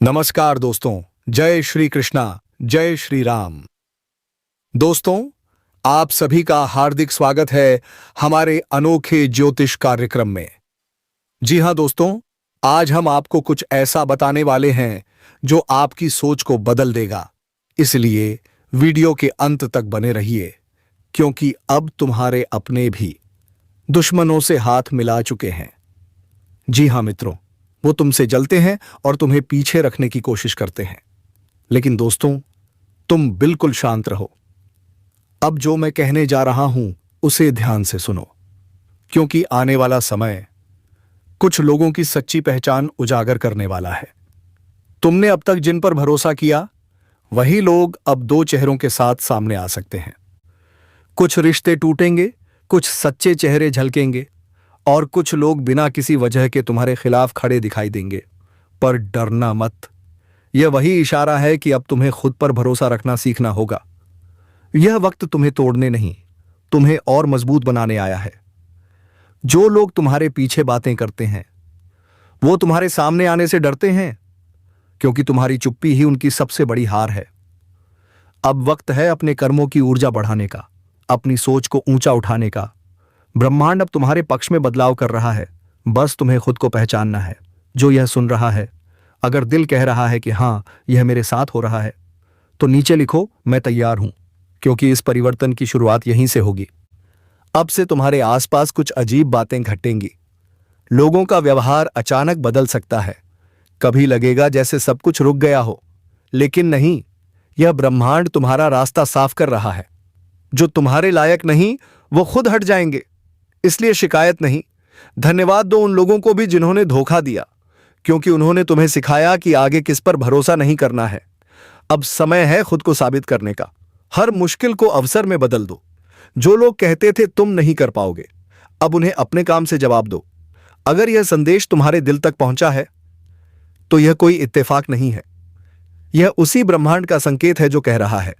नमस्कार दोस्तों, जय श्री कृष्णा, जय श्री राम। दोस्तों, आप सभी का हार्दिक स्वागत है हमारे अनोखे ज्योतिष कार्यक्रम में। जी हां दोस्तों, आज हम आपको कुछ ऐसा बताने वाले हैं जो आपकी सोच को बदल देगा। इसलिए वीडियो के अंत तक बने रहिए, क्योंकि अब तुम्हारे अपने भी दुश्मनों से हाथ मिला चुके हैं। जी हां मित्रों, वो तुमसे जलते हैं और तुम्हें पीछे रखने की कोशिश करते हैं। लेकिन दोस्तों, तुम बिल्कुल शांत रहो। अब जो मैं कहने जा रहा हूं उसे ध्यान से सुनो, क्योंकि आने वाला समय कुछ लोगों की सच्ची पहचान उजागर करने वाला है। तुमने अब तक जिन पर भरोसा किया, वही लोग अब दो चेहरों के साथ सामने आ सकते हैं। कुछ रिश्ते टूटेंगे, कुछ सच्चे चेहरे झलकेंगे और कुछ लोग बिना किसी वजह के तुम्हारे खिलाफ खड़े दिखाई देंगे। पर डरना मत, यह वही इशारा है कि अब तुम्हें खुद पर भरोसा रखना सीखना होगा। यह वक्त तुम्हें तोड़ने नहीं, तुम्हें और मजबूत बनाने आया है। जो लोग तुम्हारे पीछे बातें करते हैं, वो तुम्हारे सामने आने से डरते हैं, क्योंकि तुम्हारी चुप्पी ही उनकी सबसे बड़ी हार है। अब वक्त है अपने कर्मों की ऊर्जा बढ़ाने का, अपनी सोच को ऊंचा उठाने का। ब्रह्मांड अब तुम्हारे पक्ष में बदलाव कर रहा है, बस तुम्हें खुद को पहचानना है। जो यह सुन रहा है, अगर दिल कह रहा है कि हां, यह मेरे साथ हो रहा है, तो नीचे लिखो, मैं तैयार हूं, क्योंकि इस परिवर्तन की शुरुआत यहीं से होगी। अब से तुम्हारे आसपास कुछ अजीब बातें घटेंगी। लोगों का व्यवहार अचानक बदल सकता है। कभी लगेगा जैसे सब कुछ रुक गया हो, लेकिन नहीं, यह ब्रह्मांड तुम्हारा रास्ता साफ कर रहा है। जो तुम्हारे लायक नहीं, वो खुद हट जाएंगे। इसलिए शिकायत नहीं, धन्यवाद दो उन लोगों को भी जिन्होंने धोखा दिया, क्योंकि उन्होंने तुम्हें सिखाया कि आगे किस पर भरोसा नहीं करना है। अब समय है खुद को साबित करने का। हर मुश्किल को अवसर में बदल दो। जो लोग कहते थे तुम नहीं कर पाओगे, अब उन्हें अपने काम से जवाब दो। अगर यह संदेश तुम्हारे दिल तक पहुंचा है, तो यह कोई इत्तेफाक नहीं है। यह उसी ब्रह्मांड का संकेत है जो कह रहा है,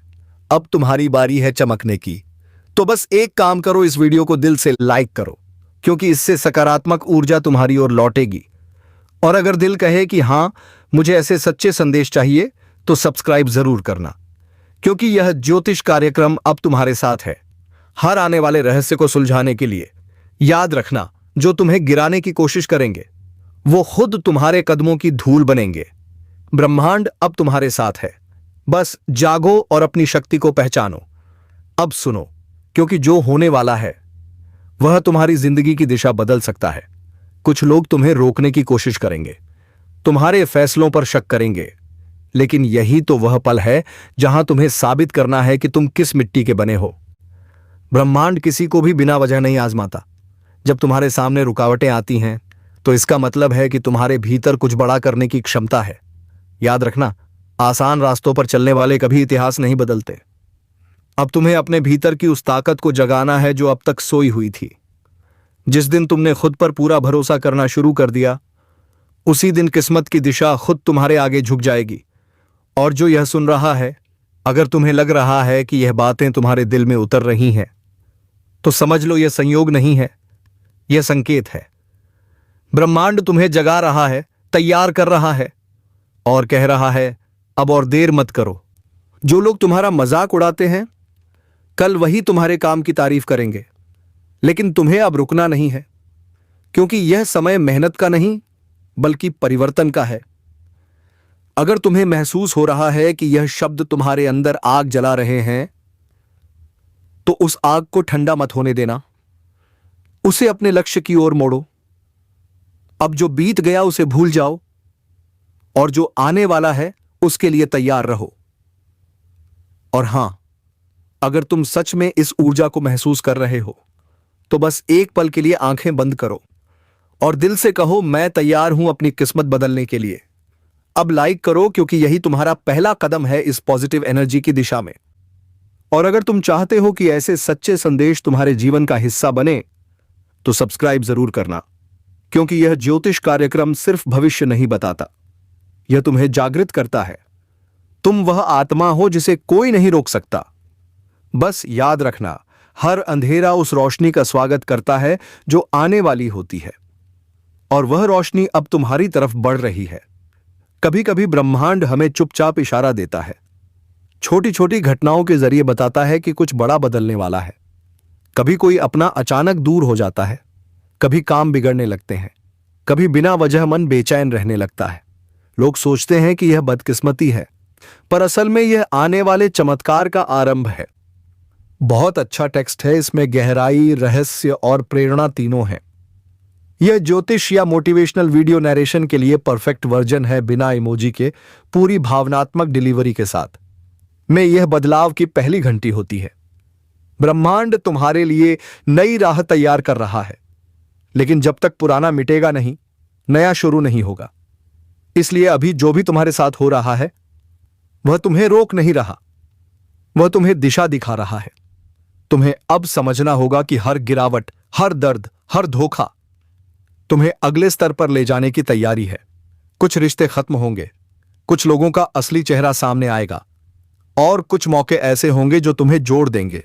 अब तुम्हारी बारी है चमकने की। तो बस एक काम करो, इस वीडियो को दिल से लाइक करो, क्योंकि इससे सकारात्मक ऊर्जा तुम्हारी ओर लौटेगी। और अगर दिल कहे कि हां, मुझे ऐसे सच्चे संदेश चाहिए, तो सब्सक्राइब जरूर करना, क्योंकि यह ज्योतिष कार्यक्रम अब तुम्हारे साथ है, हर आने वाले रहस्य को सुलझाने के लिए। याद रखना, जो तुम्हें गिराने की कोशिश करेंगे, वो खुद तुम्हारे कदमों की धूल बनेंगे। ब्रह्मांड अब तुम्हारे साथ है, बस जागो और अपनी शक्ति को पहचानो। अब सुनो, क्योंकि जो होने वाला है वह तुम्हारी जिंदगी की दिशा बदल सकता है। कुछ लोग तुम्हें रोकने की कोशिश करेंगे, तुम्हारे फैसलों पर शक करेंगे, लेकिन यही तो वह पल है जहां तुम्हें साबित करना है कि तुम किस मिट्टी के बने हो। ब्रह्मांड किसी को भी बिना वजह नहीं आजमाता। जब तुम्हारे सामने रुकावटें आती हैं, तो इसका मतलब है कि तुम्हारे भीतर कुछ बड़ा करने की क्षमता है। याद रखना, आसान रास्तों पर चलने वाले कभी इतिहास नहीं बदलते। अब तुम्हें अपने भीतर की उस ताकत को जगाना है जो अब तक सोई हुई थी। जिस दिन तुमने खुद पर पूरा भरोसा करना शुरू कर दिया, उसी दिन किस्मत की दिशा खुद तुम्हारे आगे झुक जाएगी। और जो यह सुन रहा है, अगर तुम्हें लग रहा है कि यह बातें तुम्हारे दिल में उतर रही हैं, तो समझ लो यह संयोग नहीं है, यह संकेत है। ब्रह्मांड तुम्हें जगा रहा है, तैयार कर रहा है और कह रहा है, अब और देर मत करो। जो लोग तुम्हारा मजाक उड़ाते हैं, कल वही तुम्हारे काम की तारीफ करेंगे, लेकिन तुम्हें अब रुकना नहीं है, क्योंकि यह समय मेहनत का नहीं, बल्कि परिवर्तन का है। अगर तुम्हें महसूस हो रहा है कि यह शब्द तुम्हारे अंदर आग जला रहे हैं, तो उस आग को ठंडा मत होने देना, उसे अपने लक्ष्य की ओर मोड़ो। अब जो बीत गया उसे भूल जाओ, और जो आने वाला है उसके लिए तैयार रहो। और हां, अगर तुम सच में इस ऊर्जा को महसूस कर रहे हो, तो बस एक पल के लिए आंखें बंद करो और दिल से कहो, मैं तैयार हूं अपनी किस्मत बदलने के लिए। अब लाइक करो, क्योंकि यही तुम्हारा पहला कदम है इस पॉजिटिव एनर्जी की दिशा में। और अगर तुम चाहते हो कि ऐसे सच्चे संदेश तुम्हारे जीवन का हिस्सा बने, तो सब्सक्राइब जरूर करना, क्योंकि यह ज्योतिष कार्यक्रम सिर्फ भविष्य नहीं बताता, यह तुम्हें जागृत करता है। तुम वह आत्मा हो जिसे कोई नहीं रोक सकता। बस याद रखना, हर अंधेरा उस रोशनी का स्वागत करता है जो आने वाली होती है, और वह रोशनी अब तुम्हारी तरफ बढ़ रही है। कभी कभी ब्रह्मांड हमें चुपचाप इशारा देता है, छोटी छोटी घटनाओं के जरिए बताता है कि कुछ बड़ा बदलने वाला है। कभी कोई अपना अचानक दूर हो जाता है, कभी काम बिगड़ने लगते हैं, कभी बिना वजह मन बेचैन रहने लगता है। लोग सोचते हैं कि यह बदकिस्मती है, पर असल में यह आने वाले चमत्कार का आरंभ है। बहुत अच्छा टेक्स्ट है, इसमें गहराई, रहस्य और प्रेरणा तीनों हैं। यह ज्योतिष या मोटिवेशनल वीडियो नरेशन के लिए परफेक्ट वर्जन है, बिना इमोजी के, पूरी भावनात्मक डिलीवरी के साथ। में यह बदलाव की पहली घंटी होती है। ब्रह्मांड तुम्हारे लिए नई राह तैयार कर रहा है, लेकिन जब तक पुराना मिटेगा नहीं, नया शुरू नहीं होगा। इसलिए अभी जो भी तुम्हारे साथ हो रहा है वह तुम्हें रोक नहीं रहा, वह तुम्हें दिशा दिखा रहा है। तुम्हें अब समझना होगा कि हर गिरावट, हर दर्द, हर धोखा तुम्हें अगले स्तर पर ले जाने की तैयारी है। कुछ रिश्ते खत्म होंगे, कुछ लोगों का असली चेहरा सामने आएगा, और कुछ मौके ऐसे होंगे जो तुम्हें जोड़ देंगे।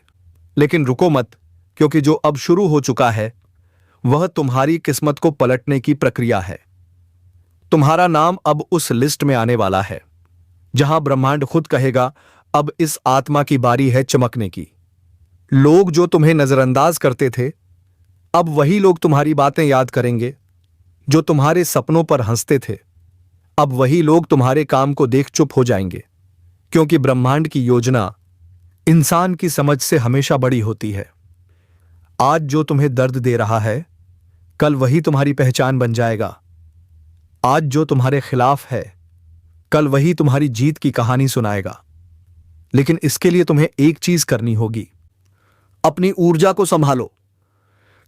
लेकिन रुको मत, क्योंकि जो अब शुरू हो चुका है वह तुम्हारी किस्मत को पलटने की प्रक्रिया है। तुम्हारा नाम अब उस लिस्ट में आने वाला है जहां ब्रह्मांड खुद कहेगा, अब इस आत्मा की बारी है चमकने की। लोग जो तुम्हें नजरअंदाज करते थे, अब वही लोग तुम्हारी बातें याद करेंगे। जो तुम्हारे सपनों पर हंसते थे, अब वही लोग तुम्हारे काम को देख चुप हो जाएंगे। क्योंकि ब्रह्मांड की योजना इंसान की समझ से हमेशा बड़ी होती है। आज जो तुम्हें दर्द दे रहा है, कल वही तुम्हारी पहचान बन जाएगा। आज जो तुम्हारे खिलाफ है, कल वही तुम्हारी जीत की कहानी सुनाएगा। लेकिन इसके लिए तुम्हें एक चीज करनी होगी, अपनी ऊर्जा को संभालो,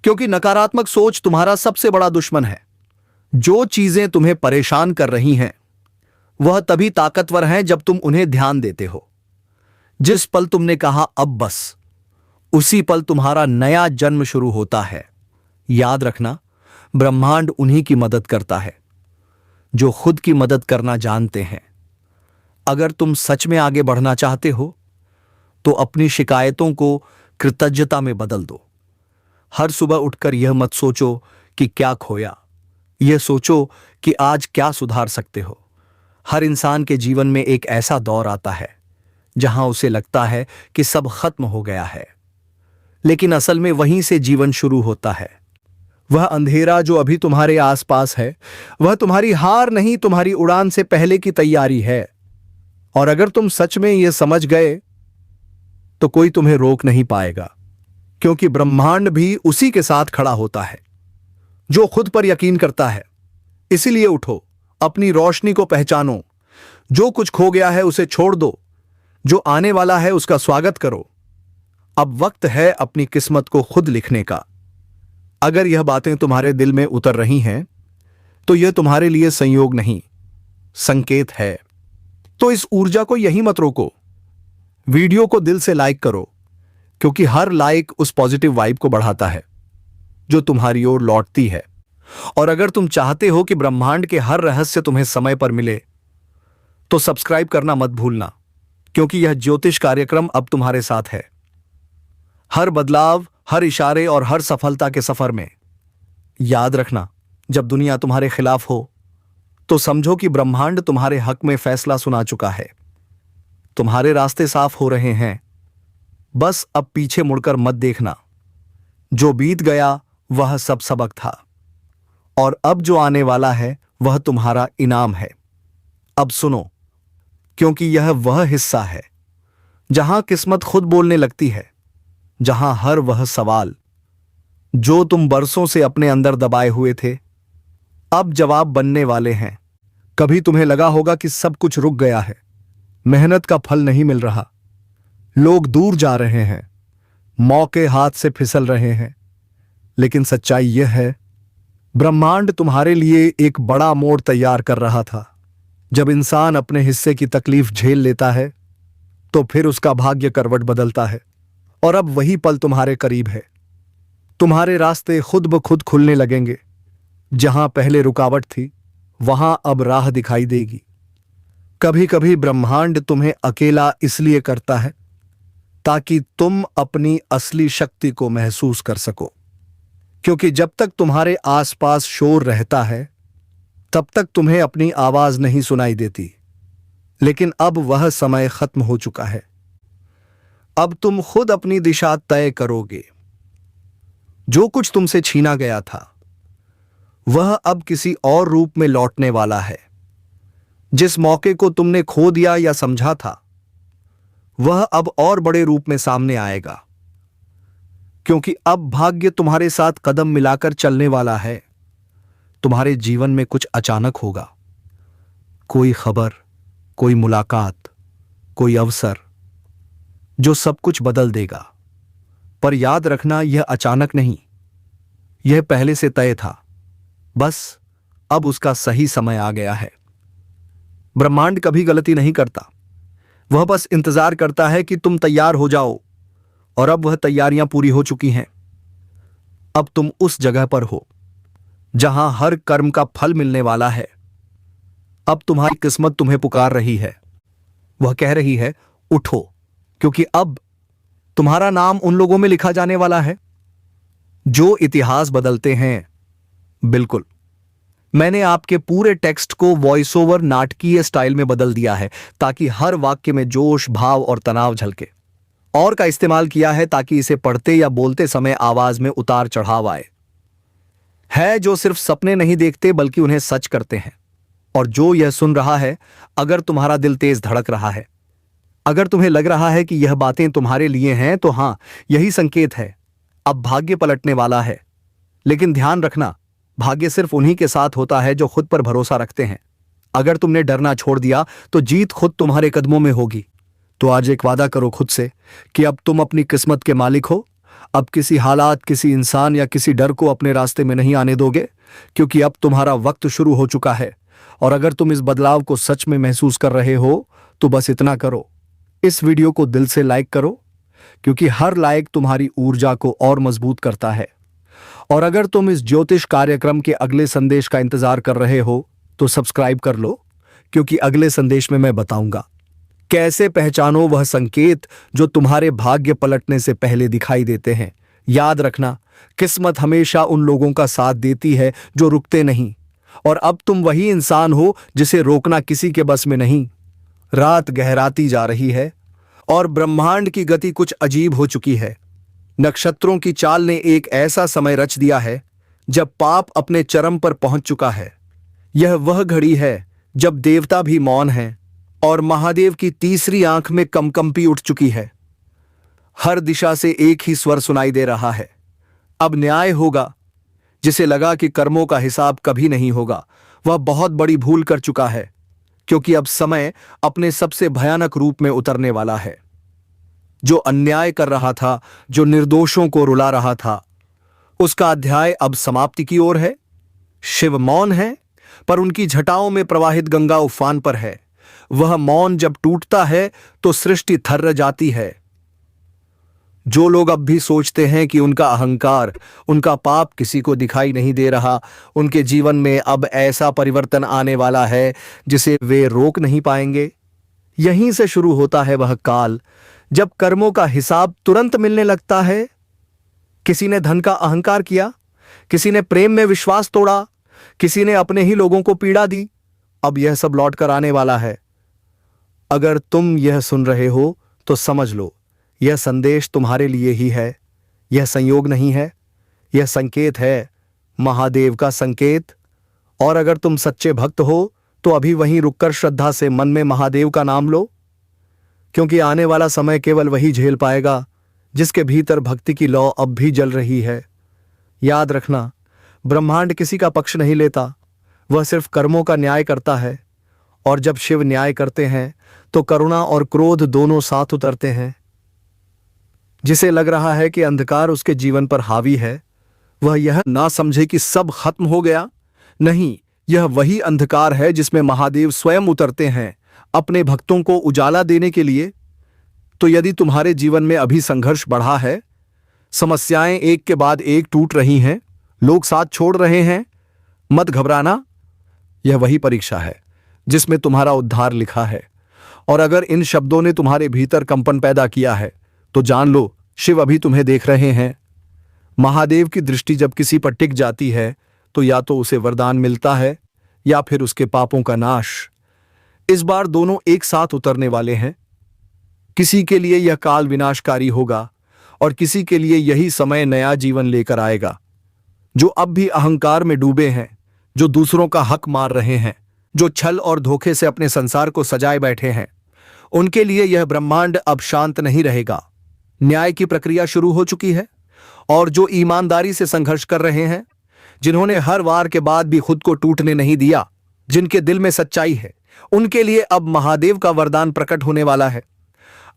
क्योंकि नकारात्मक सोच तुम्हारा सबसे बड़ा दुश्मन है। जो चीजें तुम्हें परेशान कर रही हैं वह तभी ताकतवर हैं जब तुम उन्हें ध्यान देते हो। जिस पल तुमने कहा अब बस, उसी पल तुम्हारा नया जन्म शुरू होता है। याद रखना, ब्रह्मांड उन्हीं की मदद करता है जो खुद की मदद करना जानते हैं। अगर तुम सच में आगे बढ़ना चाहते हो तो अपनी शिकायतों को कृतज्ञता में बदल दो। हर सुबह उठकर यह मत सोचो कि क्या खोया, यह सोचो कि आज क्या सुधार सकते हो। हर इंसान के जीवन में एक ऐसा दौर आता है जहां उसे लगता है कि सब खत्म हो गया है, लेकिन असल में वहीं से जीवन शुरू होता है। वह अंधेरा जो अभी तुम्हारे आसपास है, वह तुम्हारी हार नहीं, तुम्हारी उड़ान से पहले की तैयारी है। और अगर तुम सच में यह समझ गए तो कोई तुम्हें रोक नहीं पाएगा, क्योंकि ब्रह्मांड भी उसी के साथ खड़ा होता है जो खुद पर यकीन करता है। इसीलिए उठो, अपनी रोशनी को पहचानो। जो कुछ खो गया है उसे छोड़ दो, जो आने वाला है उसका स्वागत करो। अब वक्त है अपनी किस्मत को खुद लिखने का। अगर यह बातें तुम्हारे दिल में उतर रही हैं तो यह तुम्हारे लिए संयोग नहीं, संकेत है। तो इस ऊर्जा को यहीं मत रोको। वीडियो को दिल से लाइक करो, क्योंकि हर लाइक उस पॉजिटिव वाइब को बढ़ाता है जो तुम्हारी ओर लौटती है। और अगर तुम चाहते हो कि ब्रह्मांड के हर रहस्य तुम्हें समय पर मिले तो सब्सक्राइब करना मत भूलना, क्योंकि यह ज्योतिष कार्यक्रम अब तुम्हारे साथ है। हर बदलाव, हर इशारे और हर सफलता के सफर में। याद रखना, जब दुनिया तुम्हारे खिलाफ हो तो समझो कि ब्रह्मांड तुम्हारे हक में फैसला सुना चुका है। तुम्हारे रास्ते साफ हो रहे हैं, बस अब पीछे मुड़कर मत देखना। जो बीत गया वह सब सबक था, और अब जो आने वाला है वह तुम्हारा इनाम है। अब सुनो, क्योंकि यह वह हिस्सा है जहां किस्मत खुद बोलने लगती है, जहां हर वह सवाल जो तुम बरसों से अपने अंदर दबाए हुए थे अब जवाब बनने वाले हैं। कभी तुम्हें लगा होगा कि सब कुछ रुक गया है, मेहनत का फल नहीं मिल रहा, लोग दूर जा रहे हैं, मौके हाथ से फिसल रहे हैं। लेकिन सच्चाई यह है, ब्रह्मांड तुम्हारे लिए एक बड़ा मोड़ तैयार कर रहा था। जब इंसान अपने हिस्से की तकलीफ झेल लेता है तो फिर उसका भाग्य करवट बदलता है, और अब वही पल तुम्हारे करीब है। तुम्हारे रास्ते खुद ब खुद खुलने लगेंगे। जहां पहले रुकावट थी वहां अब राह दिखाई देगी। कभी कभी ब्रह्मांड तुम्हें अकेला इसलिए करता है ताकि तुम अपनी असली शक्ति को महसूस कर सको, क्योंकि जब तक तुम्हारे आसपास शोर रहता है तब तक तुम्हें अपनी आवाज नहीं सुनाई देती, लेकिन अब वह समय खत्म हो चुका है। अब तुम खुद अपनी दिशा तय करोगे। जो कुछ तुमसे छीना गया था वह अब किसी और रूप में लौटने वाला है। जिस मौके को तुमने खो दिया या समझा था वह अब और बड़े रूप में सामने आएगा, क्योंकि अब भाग्य तुम्हारे साथ कदम मिलाकर चलने वाला है। तुम्हारे जीवन में कुछ अचानक होगा, कोई खबर, कोई मुलाकात, कोई अवसर जो सब कुछ बदल देगा। पर याद रखना, यह अचानक नहीं, यह पहले से तय था। बस अब उसका सही समय आ गया है। ब्रह्मांड कभी गलती नहीं करता, वह बस इंतजार करता है कि तुम तैयार हो जाओ। और अब वह तैयारियां पूरी हो चुकी हैं। अब तुम उस जगह पर हो जहां हर कर्म का फल मिलने वाला है। अब तुम्हारी किस्मत तुम्हें पुकार रही है। वह कह रही है, उठो, क्योंकि अब तुम्हारा नाम उन लोगों में लिखा जाने वाला है जो इतिहास बदलते हैं। बिल्कुल, मैंने आपके पूरे टेक्स्ट को वॉइस ओवर नाटकीय स्टाइल में बदल दिया है, ताकि हर वाक्य में जोश, भाव और तनाव झलके। और का इस्तेमाल किया है ताकि इसे पढ़ते या बोलते समय आवाज में उतार चढ़ाव आए। है जो सिर्फ सपने नहीं देखते बल्कि उन्हें सच करते हैं। और जो यह सुन रहा है, अगर तुम्हारा दिल तेज धड़क रहा है, अगर तुम्हें लग रहा है कि यह बातें तुम्हारे लिए हैं, तो हां, यही संकेत है। अब भाग्य पलटने वाला है। लेकिन ध्यान रखना, भाग्य सिर्फ उन्हीं के साथ होता है जो खुद पर भरोसा रखते हैं। अगर तुमने डरना छोड़ दिया तो जीत खुद तुम्हारे कदमों में होगी। तो आज एक वादा करो खुद से कि अब तुम अपनी किस्मत के मालिक हो। अब किसी हालात, किसी इंसान या किसी डर को अपने रास्ते में नहीं आने दोगे, क्योंकि अब तुम्हारा वक्त शुरू हो चुका है। और अगर तुम इस बदलाव को सच में महसूस कर रहे हो तो बस इतना करो, इस वीडियो को दिल से लाइक करो, क्योंकि हर लाइक तुम्हारी ऊर्जा को और मजबूत करता है। और अगर तुम इस ज्योतिष कार्यक्रम के अगले संदेश का इंतजार कर रहे हो तो सब्सक्राइब कर लो, क्योंकि अगले संदेश में मैं बताऊंगा कैसे पहचानो वह संकेत जो तुम्हारे भाग्य पलटने से पहले दिखाई देते हैं। याद रखना, किस्मत हमेशा उन लोगों का साथ देती है जो रुकते नहीं। और अब तुम वही इंसान हो जिसे रोकना किसी के बस में नहीं। रात गहराती जा रही है और ब्रह्मांड की गति कुछ अजीब हो चुकी है। नक्षत्रों की चाल ने एक ऐसा समय रच दिया है जब पाप अपने चरम पर पहुंच चुका है। यह वह घड़ी है जब देवता भी मौन हैं और महादेव की तीसरी आंख में कंपी उठ चुकी है। हर दिशा से एक ही स्वर सुनाई दे रहा है, अब न्याय होगा। जिसे लगा कि कर्मों का हिसाब कभी नहीं होगा, वह बहुत बड़ी भूल कर चुका है, क्योंकि अब समय अपने सबसे भयानक रूप में उतरने वाला है। जो अन्याय कर रहा था, जो निर्दोषों को रुला रहा था, उसका अध्याय अब समाप्ति की ओर है। शिव मौन है, पर उनकी झटाओं में प्रवाहित गंगा उफान पर है। वह मौन जब टूटता है तो सृष्टि थर्र जाती है। जो लोग अब भी सोचते हैं कि उनका अहंकार, उनका पाप किसी को दिखाई नहीं दे रहा, उनके जीवन में अब ऐसा परिवर्तन आने वाला है जिसे वे रोक नहीं पाएंगे। यहीं से शुरू होता है वह काल जब कर्मों का हिसाब तुरंत मिलने लगता है। किसी ने धन का अहंकार किया, किसी ने प्रेम में विश्वास तोड़ा, किसी ने अपने ही लोगों को पीड़ा दी। अब यह सब लौट कर आने वाला है। अगर तुम यह सुन रहे हो तो समझ लो, यह संदेश तुम्हारे लिए ही है। यह संयोग नहीं है, यह संकेत है, महादेव का संकेत। और अगर तुम सच्चे भक्त हो तो अभी वहीं रुककर श्रद्धा से मन में महादेव का नाम लो, क्योंकि आने वाला समय केवल वही झेल पाएगा जिसके भीतर भक्ति की लौ अब भी जल रही है। याद रखना, ब्रह्मांड किसी का पक्ष नहीं लेता, वह सिर्फ कर्मों का न्याय करता है। और जब शिव न्याय करते हैं तो करुणा और क्रोध दोनों साथ उतरते हैं। जिसे लग रहा है कि अंधकार उसके जीवन पर हावी है, वह यह ना समझे कि सब खत्म हो गया। नहीं, यह वही अंधकार है जिसमें महादेव स्वयं उतरते हैं अपने भक्तों को उजाला देने के लिए। तो यदि तुम्हारे जीवन में अभी संघर्ष बढ़ा है, समस्याएं एक के बाद एक टूट रही हैं, लोग साथ छोड़ रहे हैं, मत घबराना। यह वही परीक्षा है जिसमें तुम्हारा उद्धार लिखा है। और अगर इन शब्दों ने तुम्हारे भीतर कंपन पैदा किया है तो जान लो, शिव अभी तुम्हें देख रहे हैं। महादेव की दृष्टि जब किसी पर टिक जाती है तो या तो उसे वरदान मिलता है या फिर उसके पापों का नाश। इस बार दोनों एक साथ उतरने वाले हैं। किसी के लिए यह काल विनाशकारी होगा और किसी के लिए यही समय नया जीवन लेकर आएगा। जो अब भी अहंकार में डूबे हैं, जो दूसरों का हक मार रहे हैं, जो छल और धोखे से अपने संसार को सजाए बैठे हैं, उनके लिए यह ब्रह्मांड अब शांत नहीं रहेगा। न्याय की प्रक्रिया शुरू हो चुकी है और जो ईमानदारी से संघर्ष कर रहे हैं, जिन्होंने हर वार के बाद भी खुद को टूटने नहीं दिया, जिनके दिल में सच्चाई है, उनके लिए अब महादेव का वरदान प्रकट होने वाला है।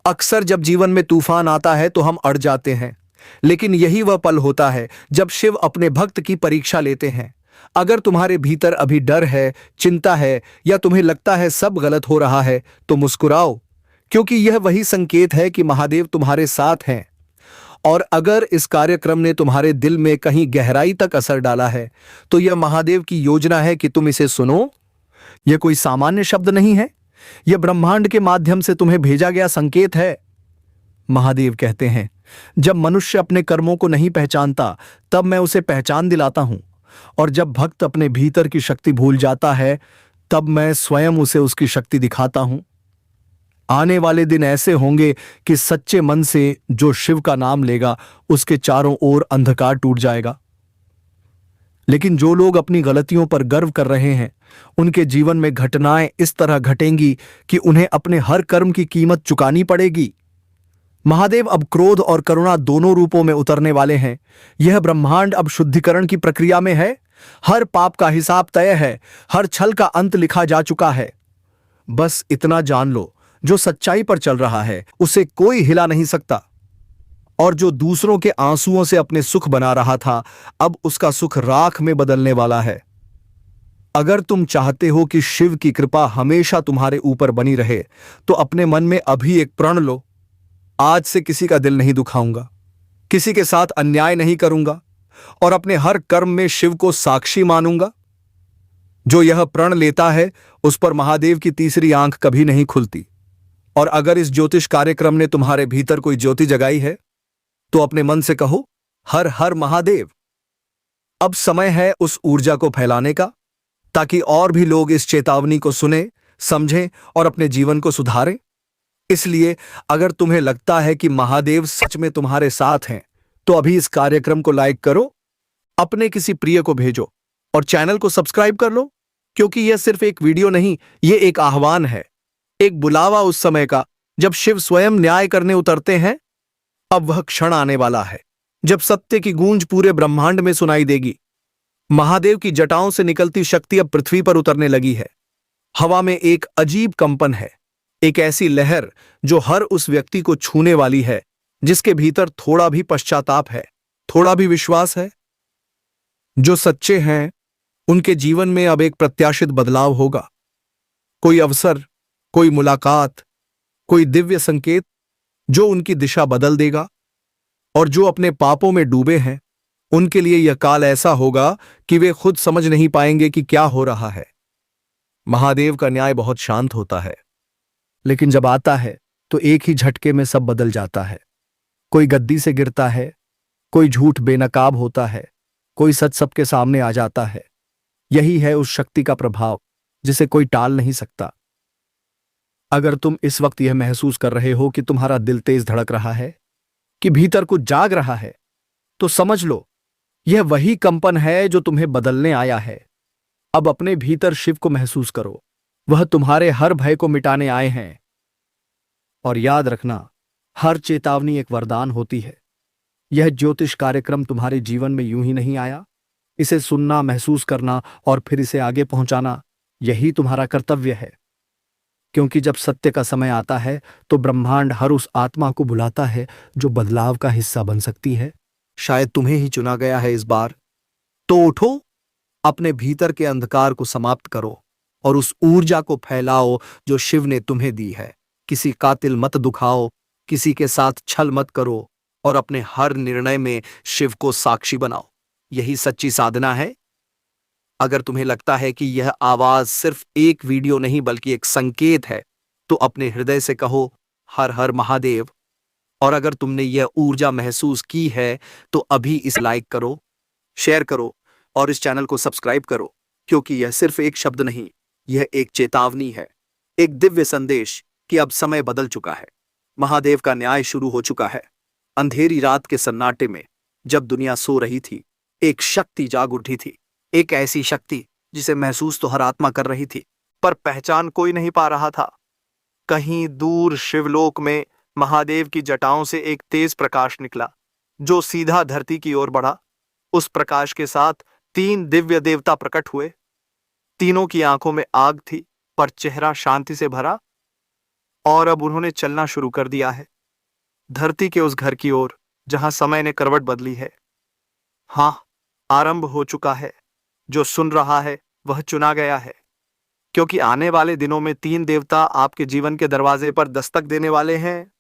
अक्सर जब जीवन में तूफान आता है तो हम अड़ जाते हैं, लेकिन यही वह पल होता है जब शिव अपने भक्त की परीक्षा लेते हैं। अगर तुम्हारे भीतर अभी डर है, चिंता है या तुम्हें लगता है सब गलत हो रहा है, तो मुस्कुराओ, क्योंकि यह वही संकेत है कि महादेव तुम्हारे साथ हैं। और अगर इस कार्यक्रम ने तुम्हारे दिल में कहीं गहराई तक असर डाला है, तो यह महादेव की योजना है कि तुम इसे सुनो। यह कोई सामान्य शब्द नहीं है, यह ब्रह्मांड के माध्यम से तुम्हें भेजा गया संकेत है। महादेव कहते हैं, जब मनुष्य अपने कर्मों को नहीं पहचानता, तब मैं उसे पहचान दिलाता हूं, और जब भक्त अपने भीतर की शक्ति भूल जाता है, तब मैं स्वयं उसे उसकी शक्ति दिखाता हूं। आने वाले दिन ऐसे होंगे कि सच्चे मन से जो शिव का नाम लेगा, उसके चारों ओर अंधकार टूट जाएगा। लेकिन जो लोग अपनी गलतियों पर गर्व कर रहे हैं, उनके जीवन में घटनाएं इस तरह घटेंगी कि उन्हें अपने हर कर्म की कीमत चुकानी पड़ेगी। महादेव अब क्रोध और करुणा दोनों रूपों में उतरने वाले हैं। यह ब्रह्मांड अब शुद्धिकरण की प्रक्रिया में है। हर पाप का हिसाब तय है, हर छल का अंत लिखा जा चुका है। बस इतना जान लो, जो सच्चाई पर चल रहा है उसे कोई हिला नहीं सकता, और जो दूसरों के आंसुओं से अपने सुख बना रहा था, अब उसका सुख राख में बदलने वाला है। अगर तुम चाहते हो कि शिव की कृपा हमेशा तुम्हारे ऊपर बनी रहे, तो अपने मन में अभी एक प्रण लो, आज से किसी का दिल नहीं दुखाऊंगा, किसी के साथ अन्याय नहीं करूंगा और अपने हर कर्म में शिव को साक्षी मानूंगा। जो यह प्रण लेता है, उस पर महादेव की तीसरी आंख कभी नहीं खुलती। और अगर इस ज्योतिष कार्यक्रम ने तुम्हारे भीतर कोई ज्योति जगाई है, तो अपने मन से कहो, हर हर महादेव। अब समय है उस ऊर्जा को फैलाने का, ताकि और भी लोग इस चेतावनी को सुने, समझें और अपने जीवन को सुधारें। इसलिए अगर तुम्हें लगता है कि महादेव सच में तुम्हारे साथ हैं, तो अभी इस कार्यक्रम को लाइक करो, अपने किसी प्रिय को भेजो और चैनल को सब्सक्राइब कर लो, क्योंकि यह सिर्फ एक वीडियो नहीं, यह एक आह्वान है, एक बुलावा उस समय का जब शिव स्वयं न्याय करने उतरते हैं। अब वह क्षण आने वाला है जब सत्य की गूंज पूरे ब्रह्मांड में सुनाई देगी। महादेव की जटाओं से निकलती शक्ति अब पृथ्वी पर उतरने लगी है। हवा में एक अजीब कंपन है, एक ऐसी लहर जो हर उस व्यक्ति को छूने वाली है जिसके भीतर थोड़ा भी पश्चाताप है, थोड़ा भी विश्वास है। जो सच्चे हैं, उनके जीवन में अब एक प्रत्याशित बदलाव होगा। कोई अवसर, कोई मुलाकात, कोई दिव्य संकेत जो उनकी दिशा बदल देगा। और जो अपने पापों में डूबे हैं, उनके लिए यह काल ऐसा होगा कि वे खुद समझ नहीं पाएंगे कि क्या हो रहा है। महादेव का न्याय बहुत शांत होता है, लेकिन जब आता है तो एक ही झटके में सब बदल जाता है। कोई गद्दी से गिरता है, कोई झूठ बेनकाब होता है, कोई सच सबके सामने आ जाता है। यही है उस शक्ति का प्रभाव जिसे कोई टाल नहीं सकता। अगर तुम इस वक्त यह महसूस कर रहे हो कि तुम्हारा दिल तेज धड़क रहा है, कि भीतर कुछ जाग रहा है, तो समझ लो यह वही कंपन है जो तुम्हें बदलने आया है। अब अपने भीतर शिव को महसूस करो, वह तुम्हारे हर भय को मिटाने आए हैं। और याद रखना, हर चेतावनी एक वरदान होती है। यह ज्योतिष कार्यक्रम तुम्हारे जीवन में यूं ही नहीं आया। इसे सुनना, महसूस करना और फिर इसे आगे पहुंचाना, यही तुम्हारा कर्तव्य है। क्योंकि जब सत्य का समय आता है तो ब्रह्मांड हर उस आत्मा को बुलाता है जो बदलाव का हिस्सा बन सकती है। शायद तुम्हें ही चुना गया है इस बार। तो उठो, अपने भीतर के अंधकार को समाप्त करो और उस ऊर्जा को फैलाओ जो शिव ने तुम्हें दी है। किसी कातिल मत दुखाओ, किसी के साथ छल मत करो और अपने हर निर्णय में शिव को साक्षी बनाओ। यही सच्ची साधना है। अगर तुम्हें लगता है कि यह आवाज सिर्फ एक वीडियो नहीं बल्कि एक संकेत है, तो अपने हृदय से कहो, हर हर महादेव। और अगर तुमने यह ऊर्जा महसूस की है तो अभी इस लाइक करो, शेयर करो और इस चैनल को सब्सक्राइब करो, क्योंकि यह सिर्फ एक शब्द नहीं, यह एक चेतावनी है, एक दिव्य संदेश कि अब समय बदल चुका है। महादेव का न्याय शुरू हो चुका है। अंधेरी रात के सन्नाटे में, जब दुनिया सो रही थी, एक शक्ति जाग उठी थी। एक ऐसी शक्ति जिसे महसूस तो हर आत्मा कर रही थी, पर पहचान कोई नहीं पा रहा था। कहीं दूर शिवलोक में महादेव की जटाओं से एक तेज प्रकाश निकला, जो सीधा धरती की ओर बढ़ा। उस प्रकाश के साथ 3 दिव्य देवता प्रकट हुए। तीनों की आंखों में आग थी, पर चेहरा शांति से भरा। और अब उन्होंने चलना शुरू कर दिया है, धरती के उस घर की ओर जहां समय ने करवट बदली है। हाँ, आरंभ हो चुका है। जो सुन रहा है वह चुना गया है, क्योंकि आने वाले दिनों में 3 देवता आपके जीवन के दरवाजे पर दस्तक देने वाले हैं।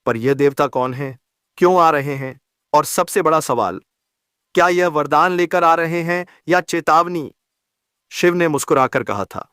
पर यह देवता कौन है, क्यों आ रहे हैं, और सबसे बड़ा सवाल, क्या यह वरदान लेकर आ रहे हैं या चेतावनी? शिव ने मुस्कुराकर कहा था,